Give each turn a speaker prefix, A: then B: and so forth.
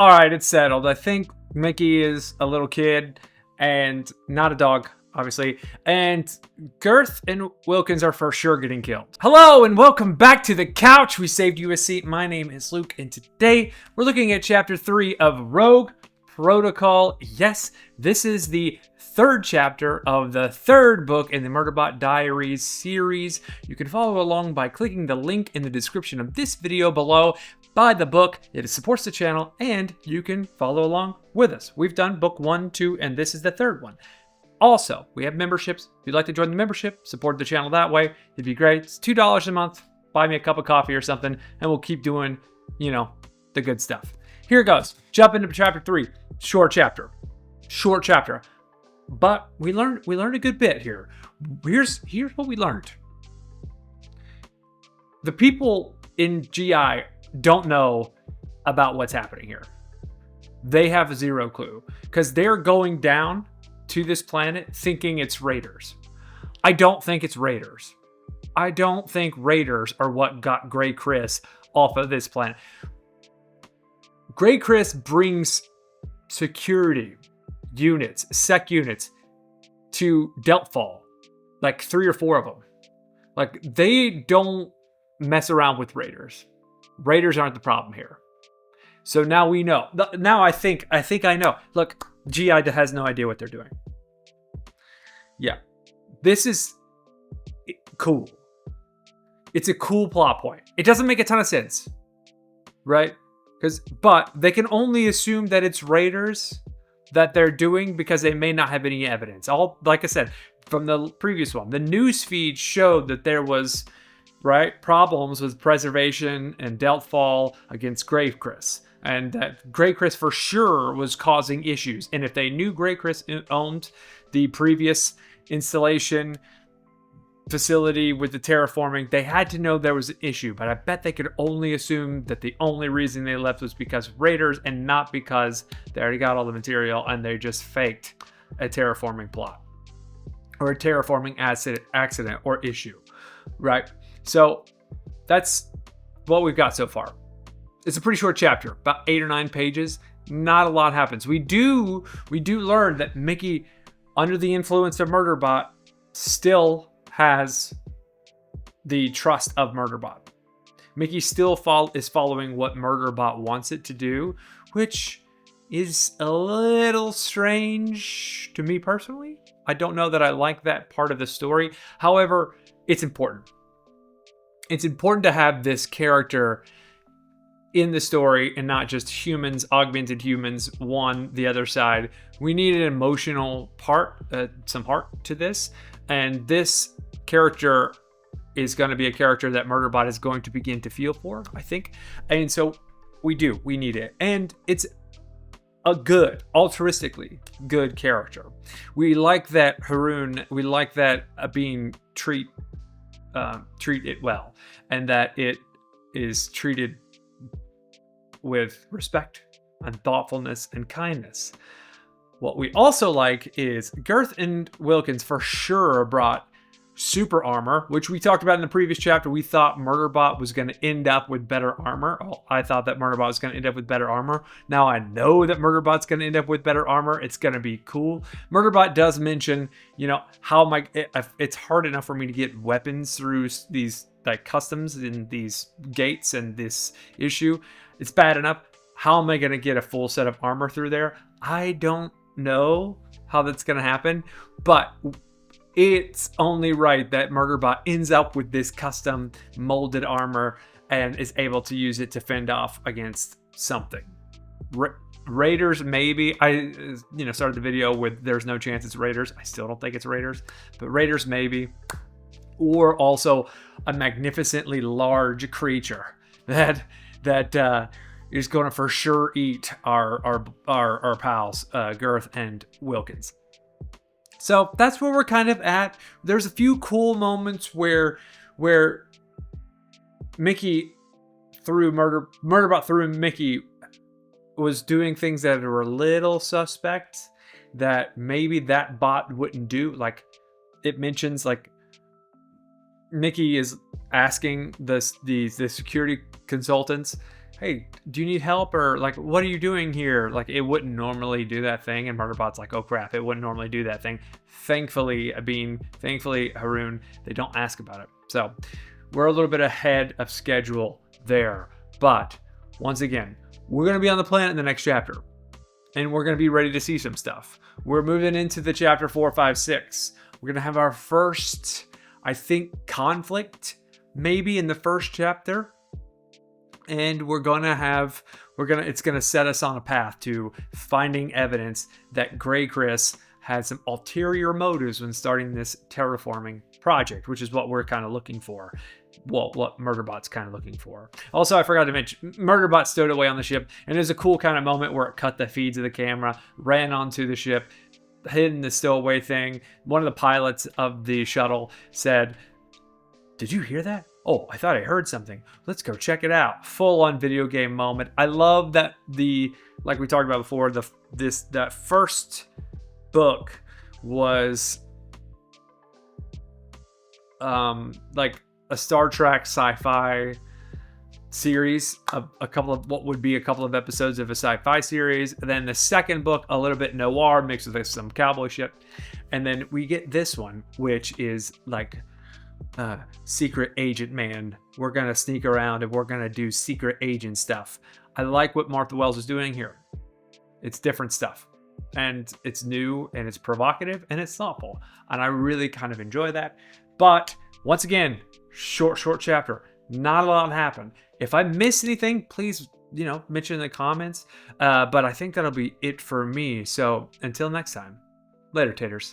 A: All right, it's settled. I think Mickey is a little kid and not a dog, obviously. And Girth and Wilkins are for sure getting killed. Hello and welcome back to the couch. We saved you a seat. My name is Luke, and today we're looking at chapter 3 of Rogue Protocol. Yes, this is the third chapter of the third book in the Murderbot Diaries series. You can follow along by clicking the link in the description of this video below. Buy the book, it supports the channel, and you can follow along with us. We've done book 1, 2, and this is the third one. Also, we have memberships. If you'd like to join the membership, support the channel that way, it'd be great. It's $2 a month. Buy me a cup of coffee or something, and we'll keep doing, the good stuff. Here it goes. Jump into chapter 3. Short chapter. But we learned a good bit here. Here's what we learned. The people in GI don't know about what's happening here. They have zero clue because they're going down to this planet thinking it's raiders. I don't think it's raiders. I don't think raiders are what got GrayCris off of this planet. GrayCris brings security units, sec units, to Deltfall, like 3 or 4 of them. Like, they don't mess around with raiders. Raiders aren't the problem here. So now we know. Now I think I know. Look, GI has no idea what they're doing. Yeah. This is cool. It's a cool plot point. It doesn't make a ton of sense. Right? But they can only assume that it's raiders that they're doing because they may not have any evidence. Like I said, from the previous one, the news feed showed that there was problems with preservation and Deltfall against GrayCris, and that GrayCris for sure was causing issues. And if they knew GrayCris owned the previous installation facility with the terraforming, they had to know there was an issue. But I bet they could only assume that the only reason they left was because of raiders and not because they already got all the material and they just faked a terraforming plot or a terraforming accident or issue, right? So that's what we've got so far. It's a pretty short chapter, about 8 or 9 pages. Not a lot happens. We do learn that Miki, under the influence of Murderbot, still has the trust of Murderbot. Miki still is following what Murderbot wants it to do, which is a little strange to me personally. I don't know that I like that part of the story. However, it's important. It's important to have this character in the story and not just humans, augmented humans, one, the other side. We need an emotional part, some heart to this. And this character is going to be a character that Murderbot is going to begin to feel for, I think. And so we need it. And it's a good, altruistically good character. We like that Haroon, we like that being treat it well, and that it is treated with respect and thoughtfulness and kindness. What we also like is Girth and Wilkins for sure brought super armor, which we talked about in the previous chapter. We thought Murderbot was going to end up with better armor. I thought that Murderbot was going to end up with better armor. Now I know that Murderbot's going to end up with better armor. It's going to be cool. Murderbot does mention, how it's hard enough for me to get weapons through these customs in these gates and this issue. It's bad enough. How am I going to get a full set of armor through there? I don't know how that's going to happen, but it's only right that Murderbot ends up with this custom molded armor and is able to use it to fend off against something. Raiders, maybe. I started the video with there's no chance it's raiders. I still don't think it's raiders, but raiders maybe. Or also a magnificently large creature that is going to for sure eat our pals, Girth and Wilkins. So that's where we're kind of at. There's a few cool moments where Miki Murderbot through Miki was doing things that were a little suspect that maybe that bot wouldn't do. Like, it mentions Miki is asking the security consultants hey, do you need help? Or like, what are you doing here? Like, it wouldn't normally do that thing. And Murderbot's like, oh crap, it wouldn't normally do that thing. Thankfully, Haroon, they don't ask about it. So we're a little bit ahead of schedule there. But once again, we're going to be on the planet in the next chapter. And we're going to be ready to see some stuff. We're moving into the chapter 4, 5, 6. We're going to have our first, I think, conflict maybe in the first chapter. And it's going to set us on a path to finding evidence that GrayCris had some ulterior motives when starting this terraforming project, which is what we're kind of looking for. Well, what Murderbot's kind of looking for. Also, I forgot to mention, Murderbot stowed away on the ship, and there's a cool kind of moment where it cut the feeds of the camera, ran onto the ship, hid in the stowaway thing. One of the pilots of the shuttle said, "Did you hear that? Oh, I thought I heard something. Let's go check it out." Full on video game moment. I love that like we talked about before, that first book was like a Star Trek sci-fi series, a couple of episodes of a sci-fi series. And then the second book, a little bit noir mixed with some cowboy shit. And then we get this one, which is like secret agent man. We're gonna sneak around and we're gonna do secret agent stuff. I like what Martha Wells is doing here. It's different stuff, and it's new, and it's provocative, and it's thoughtful, and I really kind of enjoy that. But once again, short chapter, not a lot happened. If I miss anything, please mention in the comments, but I think that'll be it for me. So until next time, later taters.